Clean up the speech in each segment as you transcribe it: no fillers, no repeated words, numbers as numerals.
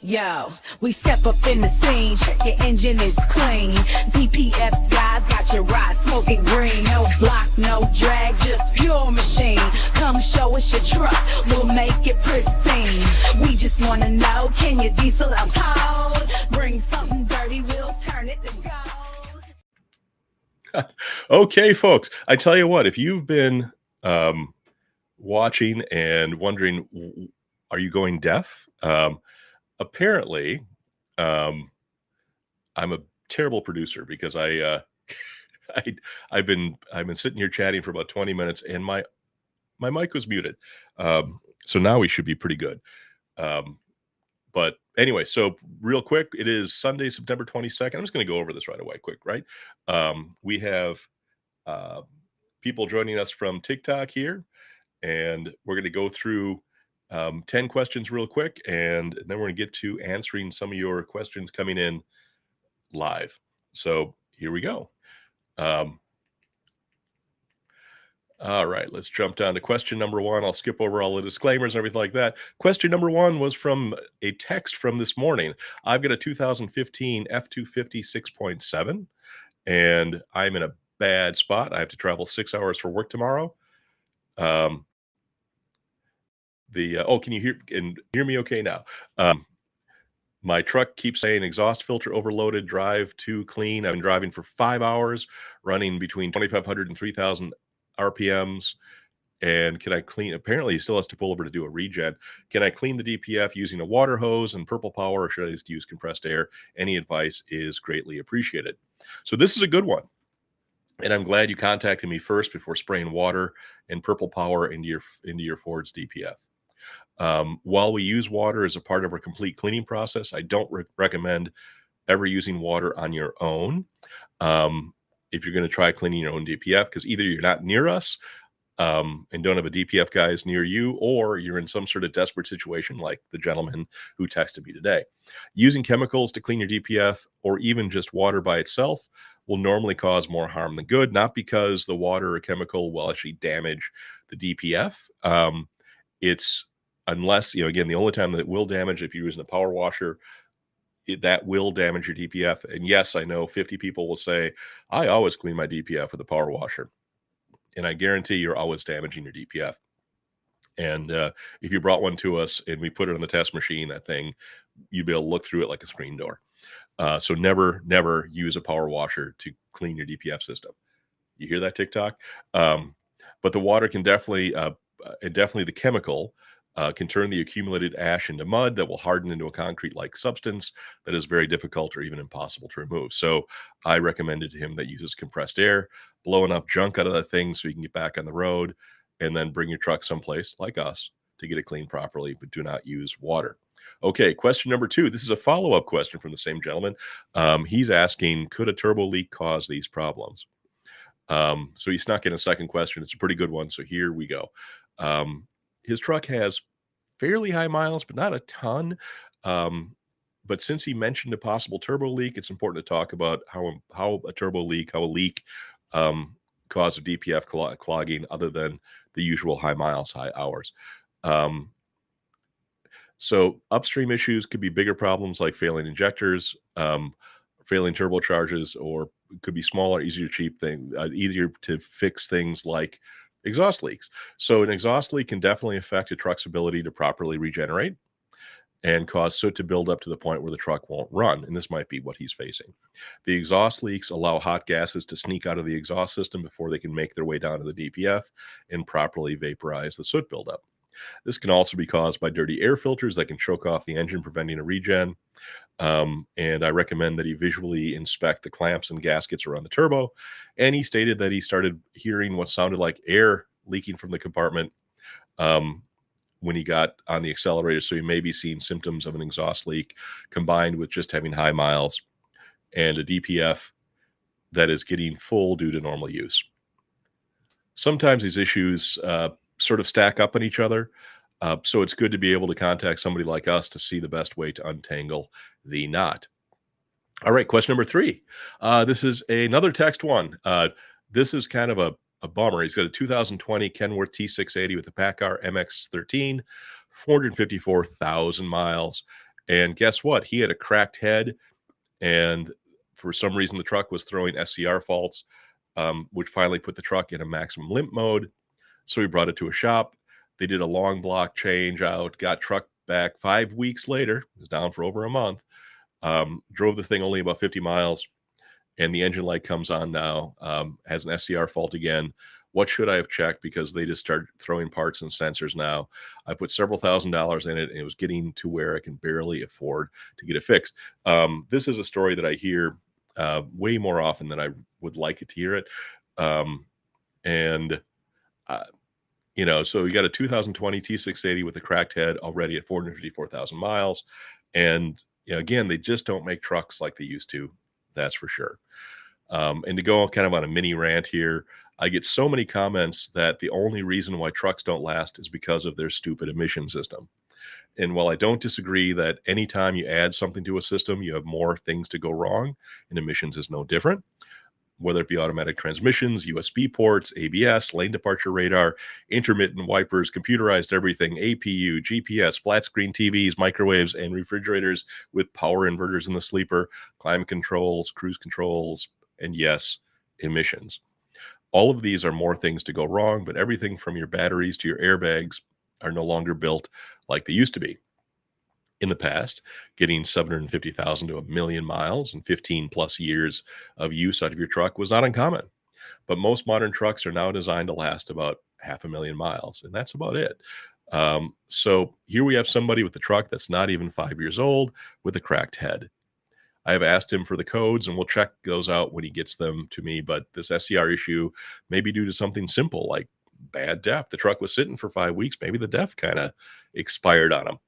Yo, we step up in the scene, check your engine is clean. DPF guys got your ride smoking green. No block, no drag, just pure machine. Come show us your truck, we'll make it pristine. We just wanna know, can your diesel out cold? Bring something dirty, we'll turn it to gold. Okay, folks, I tell you what, if you've been watching and wondering, are you going deaf? Apparently, I'm a terrible producer because I've been sitting here chatting for about 20 minutes and my mic was muted. So now we should be pretty good. But anyway, so real quick, it is Sunday, September 22nd. I'm just going to go over this right away, quick, right? We have people joining us from TikTok here, and we're going to go through 10 questions real quick, and then we're going to get to answering some of your questions coming in live. So here we go. All right, let's jump down to question number one. I'll skip over all the disclaimers and everything like that. Question number one was from a text from this morning. I've got a 2015 F-250 6.7, and I'm in a bad spot. I have to travel 6 hours for work tomorrow. Can you hear me okay now? My truck keeps saying exhaust filter overloaded, drive too clean. I've been driving for 5 hours, running between 2,500 and 3,000 RPMs. And can I clean? Apparently, he still has to pull over to do a regen. Can I clean the DPF using a water hose and purple power, or should I just use compressed air? Any advice is greatly appreciated. So this is a good one. And I'm glad you contacted me first before spraying water and purple power into your Ford's DPF. While we use water as a part of our complete cleaning process, I don't recommend ever using water on your own. If you're going to try cleaning your own DPF, because either you're not near us and don't have a DPF guys near you, or you're in some sort of desperate situation like the gentleman who texted me today. Using chemicals to clean your DPF, or even just water by itself, will normally cause more harm than good, not because the water or chemical will actually damage the DPF. It's unless, again, the only time that it will damage if you're using a power washer, that will damage your DPF. And yes, I know 50 people will say, I always clean my DPF with a power washer. And I guarantee you're always damaging your DPF. And if you brought one to us and we put it on the test machine, that thing, you'd be able to look through it like a screen door. So never use a power washer to clean your DPF system. You hear that, TikTok? But the water can definitely the chemical can turn the accumulated ash into mud that will harden into a concrete-like substance that is very difficult or even impossible to remove. So I recommended to him that uses compressed air, blow enough junk out of that thing so you can get back on the road, and then bring your truck someplace like us to get it cleaned properly, but do not use water. Okay, question number two. This is a follow-up question from the same gentleman. He's asking, could a turbo leak cause these problems? So he snuck in a second question. It's a pretty good one. So here we go. His truck has fairly high miles, but not a ton. But since he mentioned a possible turbo leak, it's important to talk about how a leak cause of DPF clogging other than the usual high miles, high hours. So upstream issues could be bigger problems like failing injectors, failing turbocharges, or it could be smaller, easier to fix things like exhaust leaks. So an exhaust leak can definitely affect a truck's ability to properly regenerate and cause soot to build up to the point where the truck won't run. And this might be what he's facing. The exhaust leaks allow hot gases to sneak out of the exhaust system before they can make their way down to the DPF and properly vaporize the soot buildup. This can also be caused by dirty air filters that can choke off the engine, preventing a regen. And I recommend that he visually inspect the clamps and gaskets around the turbo. And he stated that he started hearing what sounded like air leaking from the compartment when he got on the accelerator. So he may be seeing symptoms of an exhaust leak combined with just having high miles and a DPF that is getting full due to normal use. Sometimes these issues sort of stack up on each other. So it's good to be able to contact somebody like us to see the best way to untangle the knot. All right, question number three. This is another text one. This is kind of a bummer. He's got a 2020 Kenworth T680 with a PACCAR MX-13, 454,000 miles. And guess what? He had a cracked head, and for some reason, the truck was throwing SCR faults, which finally put the truck in a maximum limp mode. So we brought it to a shop. They did a long block change out, got truck back 5 weeks later. It was down for over a month. Drove the thing only about 50 miles, and the engine light comes on now, has an SCR fault again. What should I have checked? Because they just started throwing parts and sensors now. I put several $1,000s in it, and it was getting to where I can barely afford to get it fixed. This is a story that I hear way more often than I would like it to hear it. And so you got a 2020 T680 with a cracked head already at 454,000 miles. And again, they just don't make trucks like they used to. That's for sure. And to go kind of on a mini rant here, I get so many comments that the only reason why trucks don't last is because of their stupid emission system. And while I don't disagree that anytime you add something to a system, you have more things to go wrong, and emissions is no different, whether it be automatic transmissions, USB ports, ABS, lane departure radar, intermittent wipers, computerized everything, APU, GPS, flat screen TVs, microwaves, and refrigerators with power inverters in the sleeper, climate controls, cruise controls, and yes, emissions. All of these are more things to go wrong, but everything from your batteries to your airbags are no longer built like they used to be. In the past, getting 750,000 to 1,000,000 miles and 15 plus years of use out of your truck was not uncommon. But most modern trucks are now designed to last about 500,000 miles, and that's about it. So here we have somebody with a truck that's not even 5 years old with a cracked head. I have asked him for the codes, and we'll check those out when he gets them to me. But this SCR issue may be due to something simple like bad DEF. The truck was sitting for 5 weeks. Maybe the DEF kind of expired on him.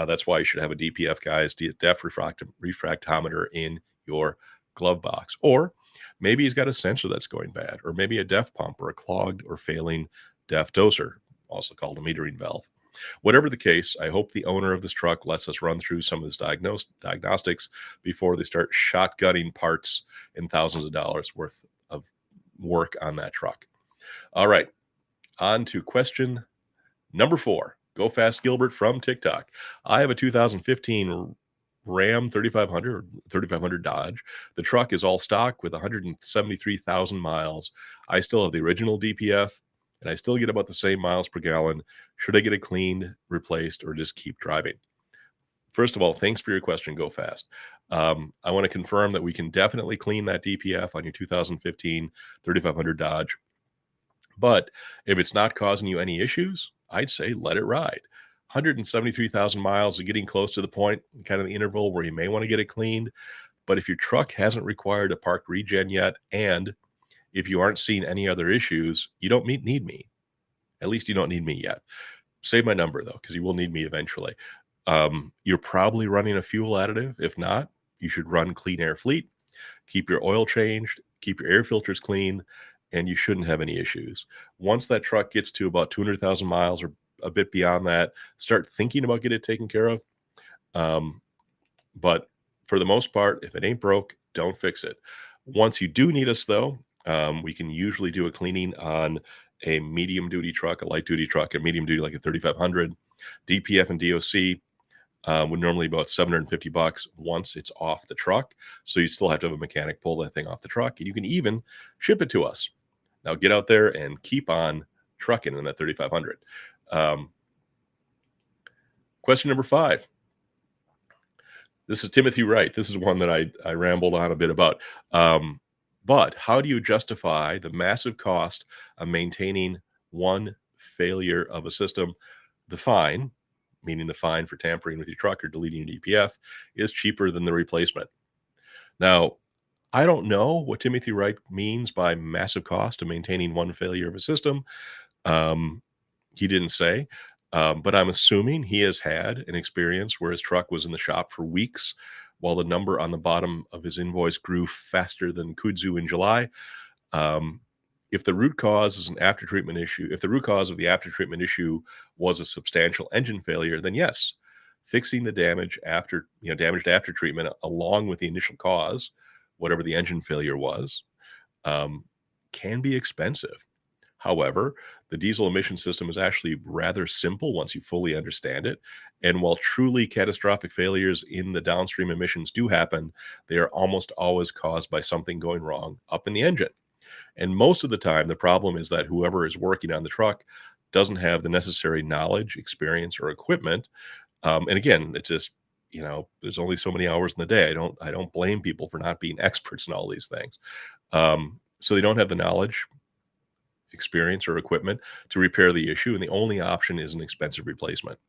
That's why you should have a DPF, guys, DEF refractometer in your glove box. Or maybe he's got a sensor that's going bad, or maybe a DEF pump or a clogged or failing DEF doser, also called a metering valve. Whatever the case, I hope the owner of this truck lets us run through some of his diagnostics before they start shotgunning parts and thousands of dollars worth of work on that truck. All right, on to question number 4. Go Fast Gilbert from TikTok. I have a 2015 Ram 3500 or 3500 Dodge. The truck is all stock with 173,000 miles. I still have the original DPF, and I still get about the same miles per gallon. Should I get it cleaned, replaced, or just keep driving? First of all, thanks for your question, Go Fast. I want to confirm that we can definitely clean that DPF on your 2015 3500 Dodge. But if it's not causing you any issues, I'd say let it ride. 173,000 miles are getting close to the point, kind of the interval where you may want to get it cleaned. But if your truck hasn't required a park regen yet, and if you aren't seeing any other issues, you don't need me. At least you don't need me yet. Save my number, though, because you will need me eventually. You're probably running a fuel additive. If not, you should run Clean Air Fleet. Keep your oil changed. Keep your air filters clean. And you shouldn't have any issues. Once that truck gets to about 200,000 miles or a bit beyond that, start thinking about getting it taken care of. But for the most part, if it ain't broke, don't fix it. Once you do need us, though, we can usually do a cleaning on a medium duty truck, a light duty truck, a medium duty like a 3500. DPF and DOC would normally be about $750 once it's off the truck. So you still have to have a mechanic pull that thing off the truck, and you can even ship it to us. Now get out there and keep on trucking in that 3500. Question number 5. This is Timothy Wright. This is one that I rambled on a bit about. But how do you justify the massive cost of maintaining one failure of a system? The fine, meaning the fine for tampering with your truck or deleting your DPF, is cheaper than the replacement. Now, I don't know what Timothy Wright means by massive cost of maintaining one failure of a system. He didn't say, but I'm assuming he has had an experience where his truck was in the shop for weeks while the number on the bottom of his invoice grew faster than kudzu in July. If the root cause is an aftertreatment issue, if the root cause of the aftertreatment issue was a substantial engine failure, then yes, fixing the damage after, damaged after treatment along with the initial cause, whatever the engine failure was, can be expensive. However, the diesel emission system is actually rather simple once you fully understand it. And while truly catastrophic failures in the downstream emissions do happen, they are almost always caused by something going wrong up in the engine. And most of the time, the problem is that whoever is working on the truck doesn't have the necessary knowledge, experience, or equipment. And again, it's just, there's only so many hours in the day. I don't blame people for not being experts in all these things. So they don't have the knowledge, experience, or equipment to repair the issue, and the only option is an expensive replacement.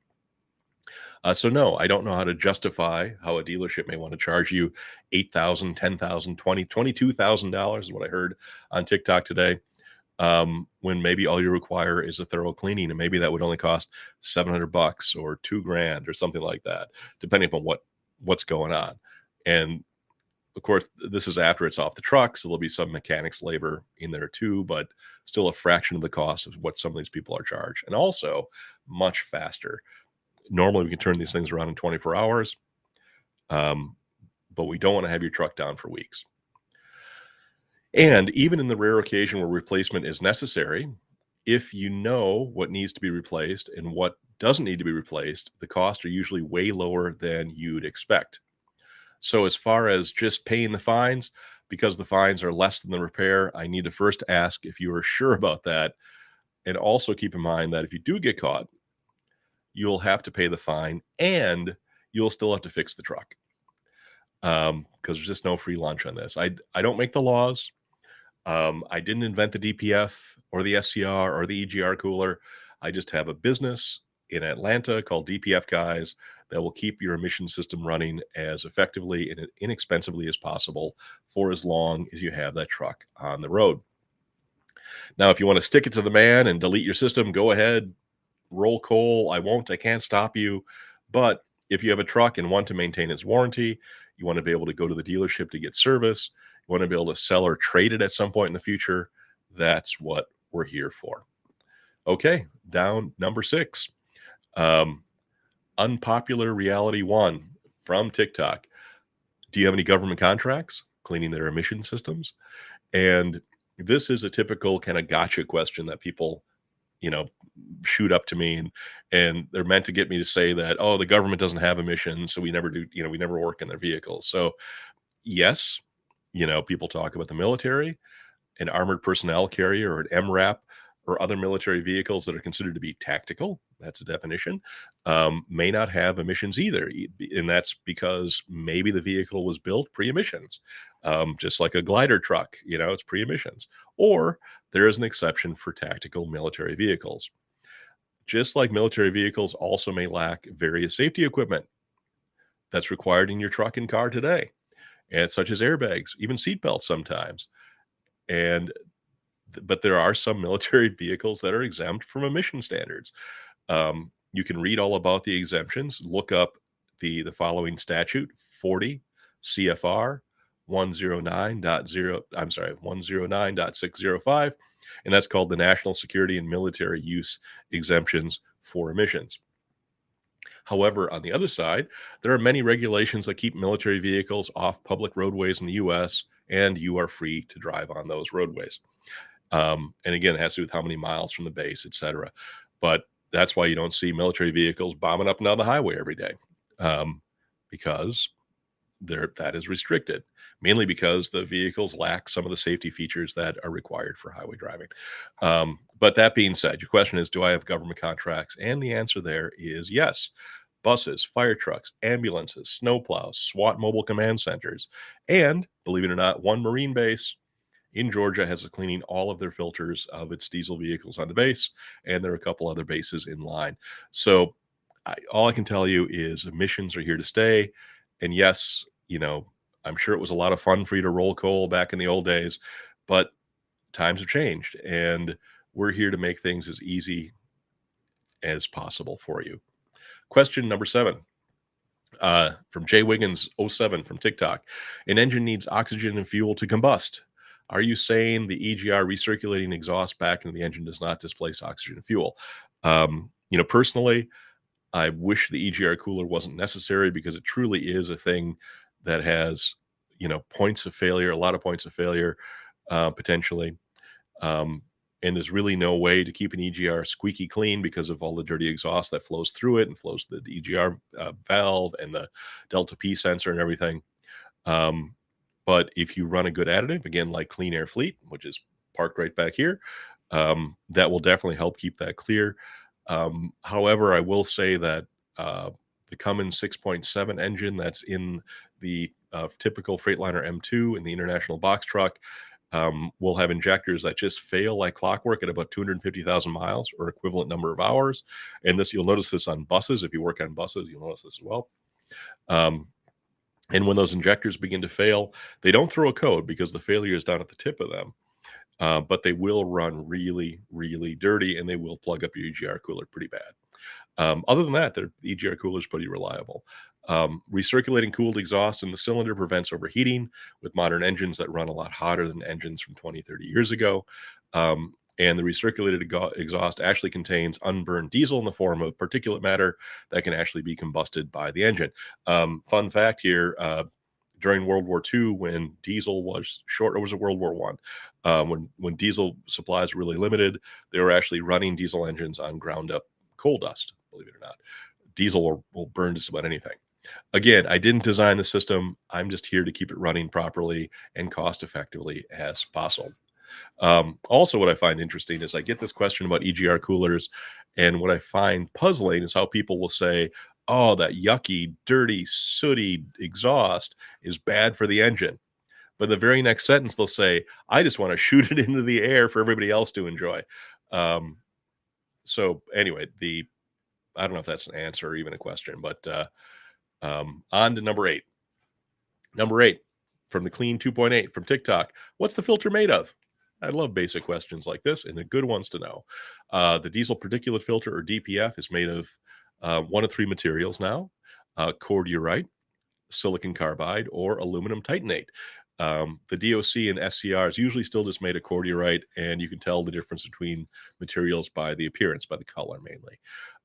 So no, I don't know how to justify how a dealership may want to charge you $8,000, $10,000, $22,000 is what I heard on TikTok today. When maybe all you require is a thorough cleaning, and maybe that would only cost $700 or $2,000 or something like that, depending upon what's going on. And of course, this is after it's off the truck, so there'll be some mechanics labor in there too, but still a fraction of the cost of what some of these people are charged, and also much faster. Normally, we can turn these things around in 24 hours, but we don't want to have your truck down for weeks. And even in the rare occasion where replacement is necessary, if you know what needs to be replaced and what doesn't need to be replaced, the costs are usually way lower than you'd expect. So as far as just paying the fines, because the fines are less than the repair, I need to first ask if you are sure about that. And also keep in mind that if you do get caught, you'll have to pay the fine and you'll still have to fix the truck. Because there's just no free lunch on this. I don't make the laws. I didn't invent the DPF or the SCR or the EGR cooler. I just have a business in Atlanta called DPF Guys that will keep your emission system running as effectively and inexpensively as possible for as long as you have that truck on the road. Now, if you want to stick it to the man and delete your system, go ahead, roll coal. I can't stop you. But if you have a truck and want to maintain its warranty, you want to be able to go to the dealership to get service, you want to be able to sell or trade it at some point in the future, that's what we're here for. Okay, down number 6. Unpopular reality 1 from TikTok. Do you have any government contracts cleaning their emission systems? And this is a typical kind of gotcha question that people, shoot up to me, and they're meant to get me to say that, oh, the government doesn't have emissions, so we never do, we never work in their vehicles. So yes, people talk about the military, an armored personnel carrier or an MRAP, or other military vehicles that are considered to be tactical, that's a definition, may not have emissions either. And that's because maybe the vehicle was built pre-emissions, just like a glider truck, it's pre-emissions. Or there is an exception for tactical military vehicles. Just like military vehicles also may lack various safety equipment that's required in your truck and car today, and such as airbags, even seatbelts sometimes. But there are some military vehicles that are exempt from emission standards. You can read all about the exemptions. Look up the following statute: 40 CFR 109.605, and that's called the National Security and Military Use Exemptions for Emissions. However, on the other side, there are many regulations that keep military vehicles off public roadways in the U.S., and you are free to drive on those roadways. And again, it has to do with how many miles from the base, etc. But that's why you don't see military vehicles bombing up and down the highway every day, because that is restricted, mainly because the vehicles lack some of the safety features that are required for highway driving. But that being said, your question is, do I have government contracts? And the answer there is yes. Buses, fire trucks, ambulances, snowplows, SWAT mobile command centers, and believe it or not, one Marine base in Georgia has cleaning all of their filters of its diesel vehicles on the base, and there are a couple other bases in line. So all I can tell you is emissions are here to stay. And yes, I'm sure it was a lot of fun for you to roll coal back in the old days, but times have changed, and we're here to make things as easy as possible for you. Question number 7. From Jay Wiggins 07 from TikTok. An engine needs oxygen and fuel to combust. Are you saying the EGR recirculating exhaust back into the engine does not displace oxygen and fuel? Personally, I wish the EGR cooler wasn't necessary, because it truly is a thing that has, points of failure, a lot of points of failure, potentially. And and there's really no way to keep an EGR squeaky clean because of all the dirty exhaust that flows through it and flows the EGR valve and the delta P sensor and everything. But if you run a good additive, again, like Clean Air Fleet, which is parked right back here, that will definitely help keep that clear. However, I will say that the Cummins 6.7 engine that's in the typical Freightliner M2 in the International box truck will have injectors that just fail like clockwork at about 250,000 miles or equivalent number of hours. And this, you'll notice this on buses. If you work on buses, you'll notice this as well. And when those injectors begin to fail, they don't throw a code because the failure is down at the tip of them. But they will run really, really dirty, and they will plug up your EGR cooler pretty bad. Other than that, the EGR cooler is pretty reliable. Recirculating cooled exhaust in the cylinder prevents overheating with modern engines that run a lot hotter than engines from 20, 30 years ago. And the recirculated exhaust actually contains unburned diesel in the form of particulate matter that can actually be combusted by the engine. Fun fact here, during World War II, when diesel was short, or was it World War I? When diesel supplies were really limited, they were actually running diesel engines on ground up coal dust, believe it or not. Diesel will burn just about anything. Again, I didn't design the system. I'm just here to keep it running properly and cost effectively as possible. Also, what I find interesting is I get this question about EGR coolers, and what I find puzzling is how people will say, oh, that yucky, dirty, sooty exhaust is bad for the engine. But the very next sentence, they'll say, I just want to shoot it into the air for everybody else to enjoy. So anyway, I don't know if that's an answer or even a question, but on to number 8. Number 8 from the Clean 2.8 from TikTok. What's the filter made of? I love basic questions like this, and they're good ones to know. The diesel particulate filter, or DPF, is made of one of 3 materials now: cordierite, silicon carbide, or aluminum titanate. The DOC and SCR is usually still just made of cordierite, and you can tell the difference between materials by the appearance, by the color mainly.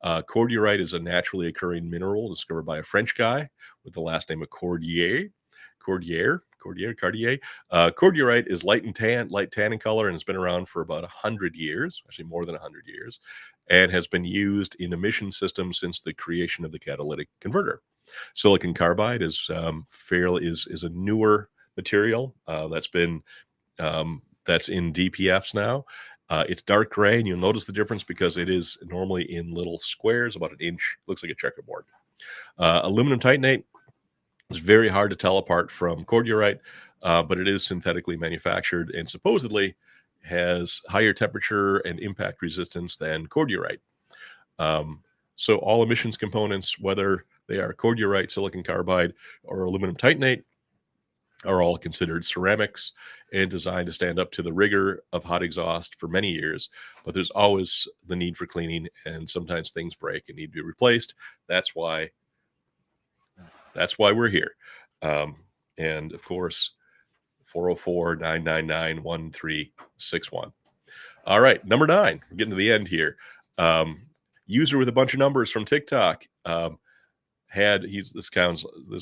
Cordierite is a naturally occurring mineral discovered by a French guy with the last name of Cordierite is light tan in color, and has been around for about 100 years, actually more than 100 years, and has been used in emission systems since the creation of the catalytic converter. Silicon carbide is a newer material that's in DPFs now. It's dark gray, and you'll notice the difference because it is normally in little squares, about 1 inch, looks like a checkerboard. Aluminum titanate is very hard to tell apart from cordierite, but it is synthetically manufactured and supposedly has higher temperature and impact resistance than cordierite. So all emissions components, whether they are cordierite, silicon carbide, or aluminum titanate, are all considered ceramics and designed to stand up to the rigor of hot exhaust for many years. But there's always the need for cleaning, and sometimes things break and need to be replaced. That's why we're here. And of course, 404-999-1361. All right, number 9. We're getting to the end here. User with a bunch of numbers from TikTok. This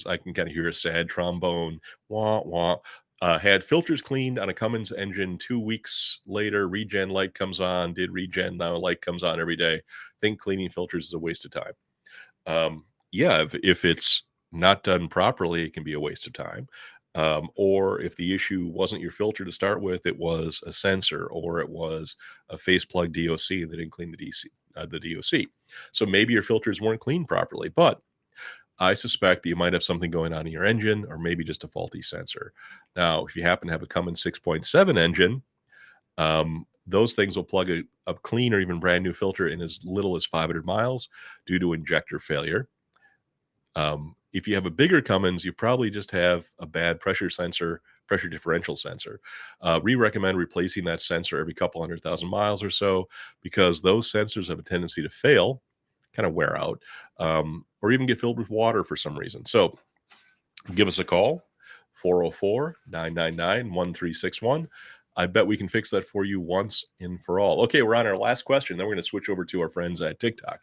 I can kind of hear a sad trombone. Wah wah. Had filters cleaned on a Cummins engine. 2 weeks later, regen light comes on. Did regen, now light comes on every day. Think cleaning filters is a waste of time. Yeah, if it's not done properly, it can be a waste of time. Or if the issue wasn't your filter to start with, it was a sensor, or it was a face plug DOC that didn't clean the DOC. So maybe your filters weren't cleaned properly, but I suspect that you might have something going on in your engine, or maybe just a faulty sensor. Now, if you happen to have a Cummins 6.7 engine, those things will plug a clean or even brand new filter in as little as 500 miles due to injector failure. If you have a bigger Cummins, you probably just have a bad pressure differential sensor. We recommend replacing that sensor every couple 100,000 miles or so, because those sensors have a tendency to fail, kind of wear out, or even get filled with water for some reason. So give us a call, 404-999-1361. I bet we can fix that for you once and for all. Okay, we're on our last question. Then we're going to switch over to our friends at TikTok.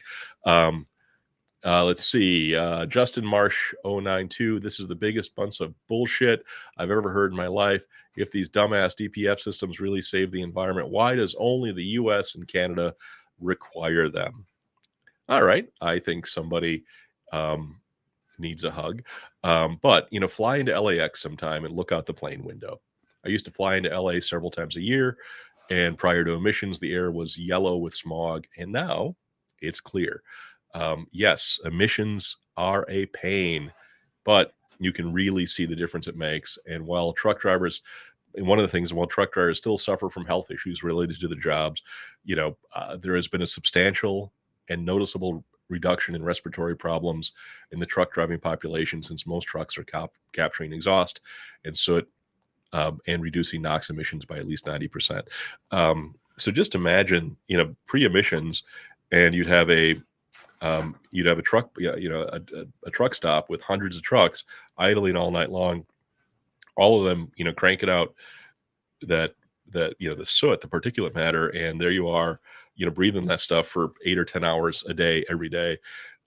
Let's see. Justin Marsh 092. This is the biggest bunch of bullshit I've ever heard in my life. If these dumbass DPF systems really save the environment, why does only the US and Canada require them? All right. I think somebody um, needs a hug. But, fly into LAX sometime and look out the plane window. I used to fly into LA several times a year. And prior to emissions, the air was yellow with smog. And now it's clear. Yes, emissions are a pain, but you can really see the difference it makes. And while truck drivers still suffer from health issues related to the jobs, there has been a substantial and noticeable reduction in respiratory problems in the truck driving population, since most trucks are capturing exhaust and soot, and reducing NOx emissions by at least 90%. So just imagine, pre-emissions, and you'd have a truck, a truck stop with hundreds of trucks idling all night long, all of them, cranking out the soot, the particulate matter, and there you are, breathing that stuff for 8 or 10 hours a day, every day.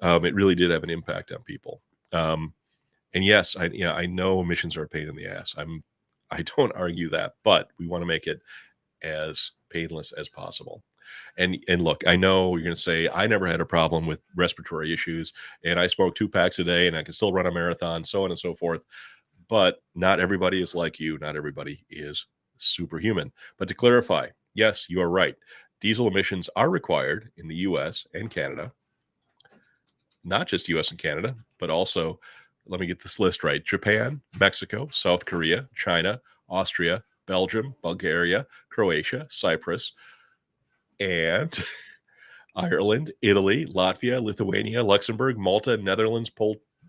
It really did have an impact on people. And yes, I know emissions are a pain in the ass. I don't argue that, but we want to make it as painless as possible. And look, I know you're going to say, I never had a problem with respiratory issues, and I smoke 2 packs a day, and I can still run a marathon, so on and so forth. But not everybody is like you. Not everybody is superhuman. But to clarify, yes, you are right. Diesel emissions are required in the US and Canada. Not just US and Canada, but also, let me get this list right: Japan, Mexico, South Korea, China, Austria, Belgium, Bulgaria, Croatia, Cyprus, and Ireland, Italy, Latvia, Lithuania, Luxembourg, Malta, Netherlands,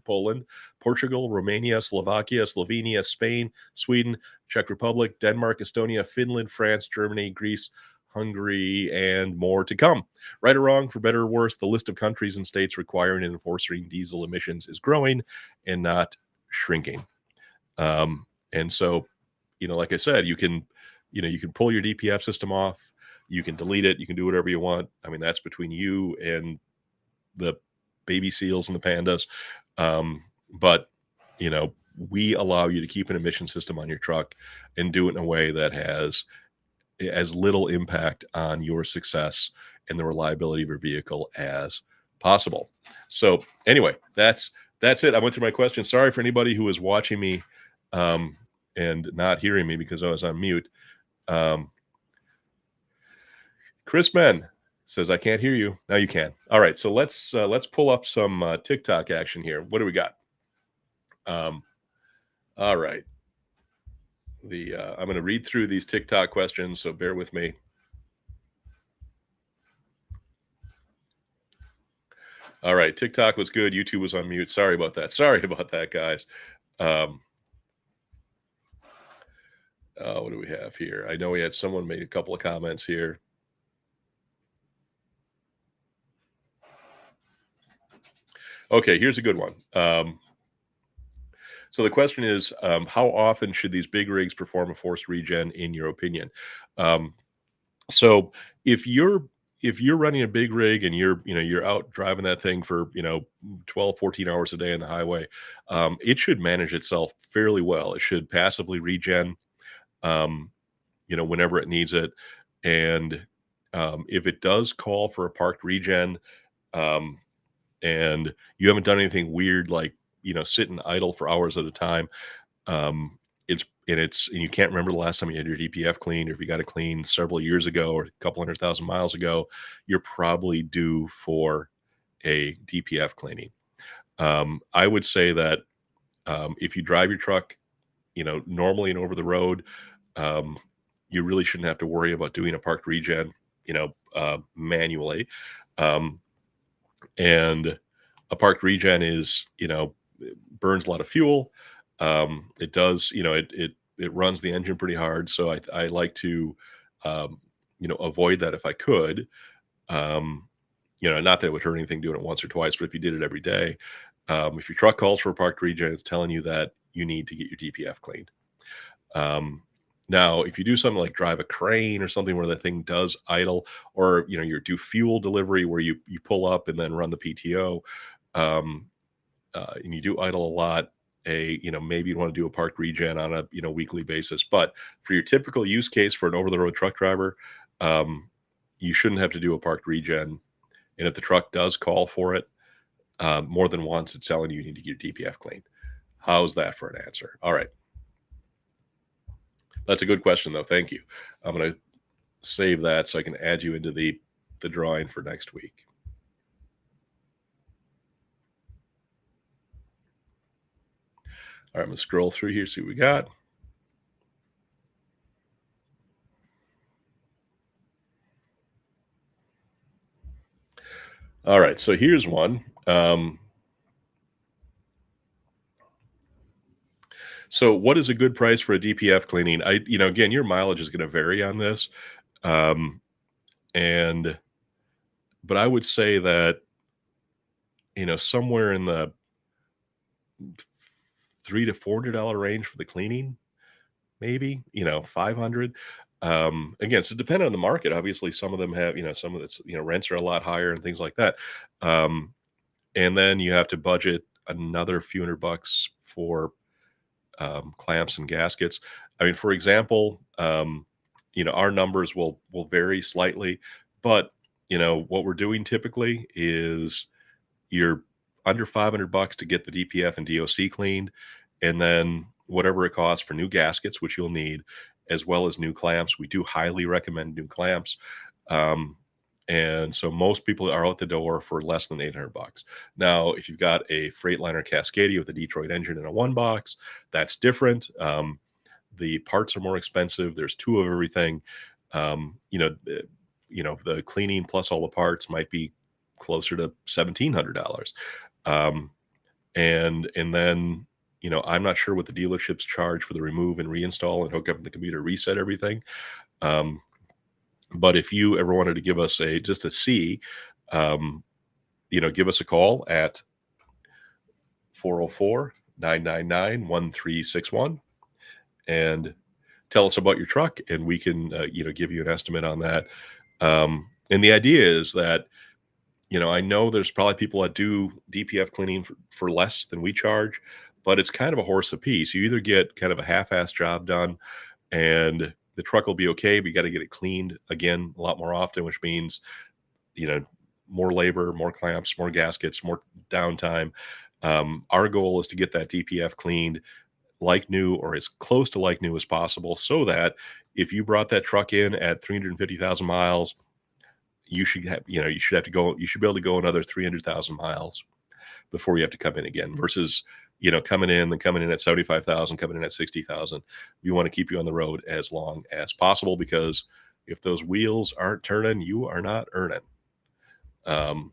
Poland, Portugal, Romania, Slovakia, Slovenia, Spain, Sweden, Czech Republic, Denmark, Estonia, Finland, France, Germany, Greece, Hungary, and more to come. Right or wrong, for better or worse, the list of countries and states requiring and enforcing diesel emissions is growing and not shrinking. And so, like I said, you can pull your DPF system off, you can delete it, you can do whatever you want. I mean, that's between you and the baby seals and the pandas. But we allow you to keep an emission system on your truck and do it in a way that has as little impact on your success and the reliability of your vehicle as possible. So anyway, that's it. I went through my questions. Sorry for anybody who was watching me and not hearing me because I was on mute. Chris Men says, I can't hear you. Now you can. All right. So let's pull up some TikTok action here. What do we got? All right. I'm going to read through these TikTok questions, so bear with me. All right. TikTok was good. YouTube was on mute. Sorry about that. Sorry about that, guys. What do we have here? I know we had someone made a couple of comments here. Okay, here's a good one. So the question is, how often should these big rigs perform a forced regen, in your opinion? So if you're running a big rig and you're out driving that thing for 12, 14 hours a day on the highway, it should manage itself fairly well. It should passively regen, whenever it needs it. And if it does call for a parked regen, and you haven't done anything weird like sitting idle for hours at a time, and you can't remember the last time you had your DPF cleaned, or if you got it cleaned several years ago or a couple 100,000 miles ago, you're probably due for a DPF cleaning. I would say that if you drive your truck normally and over the road, you really shouldn't have to worry about doing a parked regen manually. And a parked regen is burns a lot of fuel. It does, it runs the engine pretty hard. So I like to, avoid that if I could. Not that it would hurt anything doing it once or twice, but if you did it every day, if your truck calls for a parked regen, it's telling you that you need to get your DPF cleaned. Now, if you do something like drive a crane or something where the thing does idle, or you do fuel delivery where you pull up and then run the PTO, um, and you do idle a lot, maybe you want to do a park regen on a weekly basis. But for your typical use case for an over-the-road truck driver, um, you shouldn't have to do a parked regen. And if the truck does call for it more than once, it's telling you need to get your DPF cleaned. How's that for an answer? All right. That's a good question, though. Thank you. I'm going to save that so I can add you into the drawing for next week. All right, I'm going to scroll through here, see what we got. All right, so here's one. So what is a good price for a DPF cleaning? Again, your mileage is going to vary on this. But I would say that, somewhere in the $300 to $400 range for the cleaning, maybe, 500. Again, so depending on the market, obviously some of them have, some of it's, rents are a lot higher and things like that. And then you have to budget another few $100 for clamps and gaskets. I mean, for example, our numbers will vary slightly, but what we're doing typically is you're under $500 to get the DPF and DOC cleaned, and then whatever it costs for new gaskets, which you'll need, as well as new clamps. We do highly recommend new clamps. And so most people are out the door for less than $800. Now, if you've got a Freightliner Cascadia with a Detroit engine and a one box, that's different. The parts are more expensive. There's two of everything. The cleaning plus all the parts might be closer to $1,700. And then, I'm not sure what the dealerships charge for the remove and reinstall and hook up the computer, reset everything. But if you ever wanted to give us just a C, give us a call at 404-999-1361 and tell us about your truck, and we can, give you an estimate on that. And the idea is that, I know there's probably people that do DPF cleaning for less than we charge, but it's kind of a horse apiece. You either get kind of a half-ass job done and the truck will be okay, but you got to get it cleaned again a lot more often, which means, more labor, more clamps, more gaskets, more downtime. Our goal is to get that DPF cleaned like new or as close to like new as possible, so that if you brought that truck in at 350,000 miles, you should be able to go another 300,000 miles before you have to come in again, versus, coming in at 75,000, coming in at 60,000. We want to keep you on the road as long as possible, because if those wheels aren't turning, you are not earning. All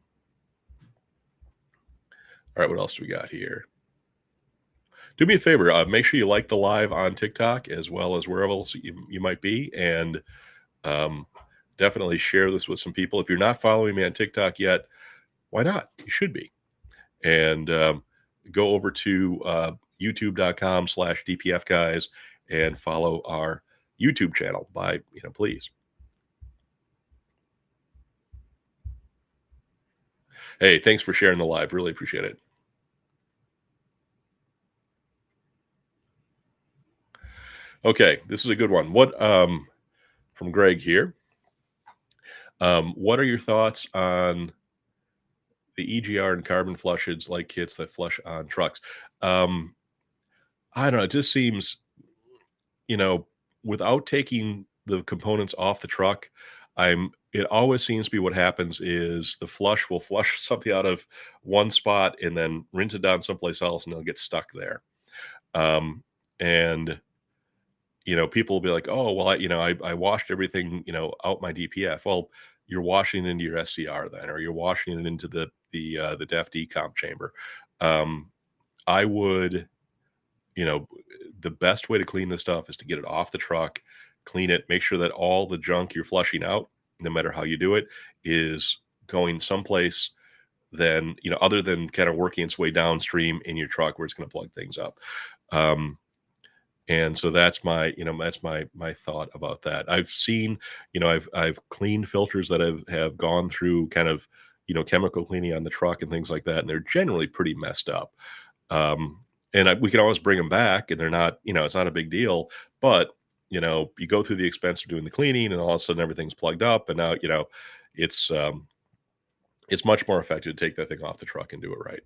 right, what else do we got here? Do me a favor, make sure you like the live on TikTok as well as wherever else you might be, and definitely share this with some people. If you're not following me on TikTok yet, why not? You should be. And go over to youtube.com/DPF guys and follow our YouTube channel please. Hey, thanks for sharing the live. Really appreciate it. Okay, this is a good one. What from Greg here. What are your thoughts on the EGR and carbon flushes like kits that flush on trucks? I don't know. It just seems, without taking the components off the truck, it always seems to be what happens is the flush will flush something out of one spot and then rinse it down someplace else, and they'll get stuck there. And people will be like, oh, well, I washed everything, out my DPF. Well, you're washing it into your SCR then, or you're washing it into the DEF decomp chamber. I would, the best way to clean this stuff is to get it off the truck, clean it, make sure that all the junk you're flushing out, no matter how you do it, is going someplace then, other than kind of working its way downstream in your truck where it's going to plug things up. And so that's my thought about that. I've seen, I've cleaned filters that have gone through kind of, you know, chemical cleaning on the truck and things like that, and they're generally pretty messed up. And we can always bring them back, and they're not, you know, it's not a big deal. But you know, you go through the expense of doing the cleaning, and all of a sudden everything's plugged up, and now you know it's much more effective to take that thing off the truck and do it right.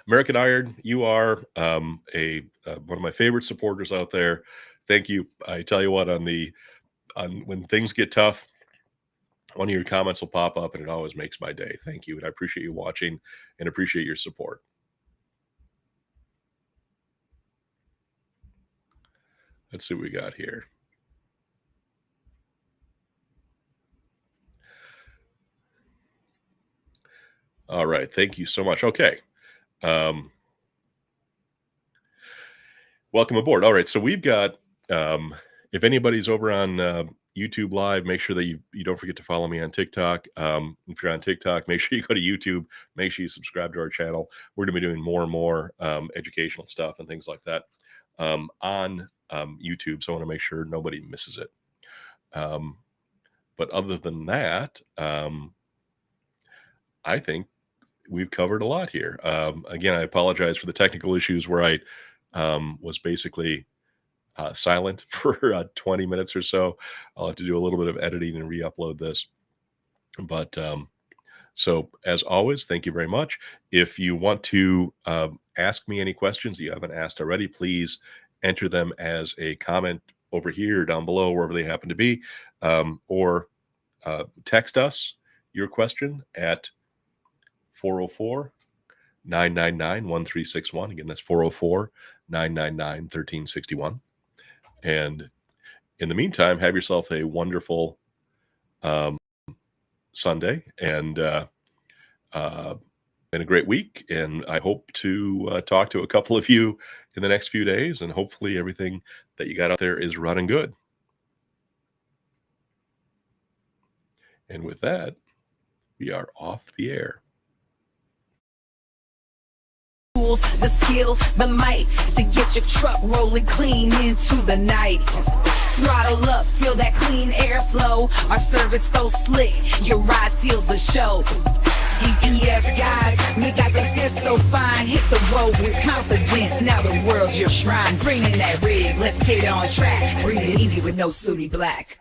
American Iron, you are one of my favorite supporters out there. Thank you. I tell you what, when things get tough, one of your comments will pop up, and it always makes my day. Thank you, and I appreciate you watching and appreciate your support. Let's see what we got here. All right, thank you so much. Okay. Welcome aboard. All right, so we've got, if anybody's over on YouTube Live, make sure that you don't forget to follow me on TikTok. If you're on TikTok, make sure you go to YouTube. Make sure you subscribe to our channel. We're going to be doing more and more educational stuff and things like that on YouTube. So I want to make sure nobody misses it. But other than that, I think we've covered a lot here. Again, I apologize for the technical issues where I was basically silent for 20 minutes or so. I'll have to do a little bit of editing and re-upload this. But so as always, thank you very much. If you want to ask me any questions that you haven't asked already, please enter them as a comment over here, down below, wherever they happen to be, or text us your question at 404-999-1361. Again, that's 404-999-1361. And in the meantime, have yourself a wonderful Sunday and a great week. And I hope to talk to a couple of you in the next few days, and hopefully everything that you got out there is running good. And with that, we are off the air. The skills, the might to get your truck rolling clean into the night. Throttle up, feel that clean airflow. Our service so slick, your ride seals the show. DPF guys, we got the fifth so fine. Hit the road with confidence, now the world's your shrine. Bring in that rig, let's get on track. Breathe easy with no sooty black.